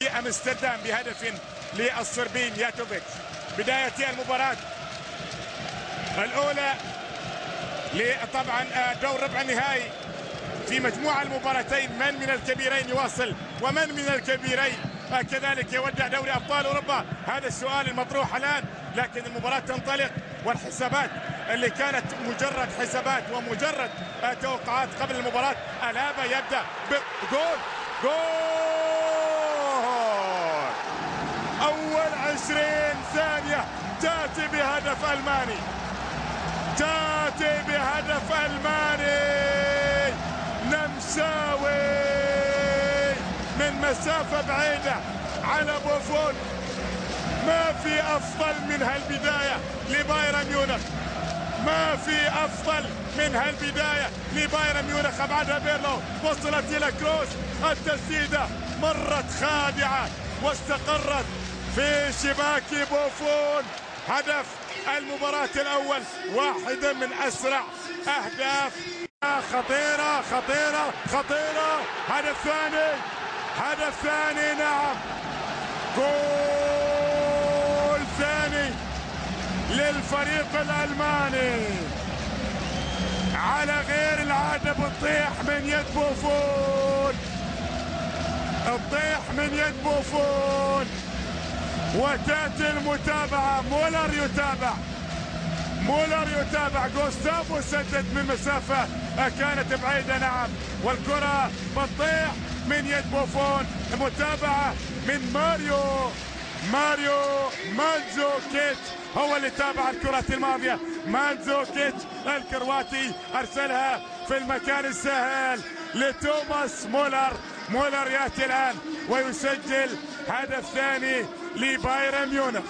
في امستردام بهدف للصربي مياتوفيتش. بداية المباراة الأولى طبعا دور ربع النهائي في مجموعة المباراتين، من الكبيرين يواصل ومن من الكبيرين كذلك يودع دوري أبطال أوروبا؟ هذا السؤال المطروح الآن، لكن المباراة تنطلق والحسابات اللي كانت مجرد حسابات ومجرد توقعات قبل المباراة ألابا يبدأ بجول. أول 20 ثانية تأتي بهدف ألماني، نمساوي من مسافة بعيدة على بوفون. ما في أفضل من هالبداية لبايرن ميونخ، ما في أفضل من هالبداية لبايرن ميونخ. أبعدها بيرلو، وصلت إلى كروس، التسديدة مرت خادعة واستقرت في شباك بوفون. هدف المباراة الأول، واحدة من أسرع أهداف. خطيرة خطيرة خطيرة. هدف ثاني نعم، جول ثاني للفريق الألماني على غير العادة. بتطيح من يد بوفون، تطيح من يد بوفون وتأتي المتابعة. مولر يتابع جوستافو سدد من مسافة كانت بعيدة نعم، والكرة بتطيح من يد بوفون. متابعة من ماريو مانزوكيتش، هو اللي تابع الكرة الماضية. مانزوكيتش الكرواتي أرسلها في المكان السهل لتوماس مولر يأتي الآن ويسجل هدف ثاني لبايرن ميونخ.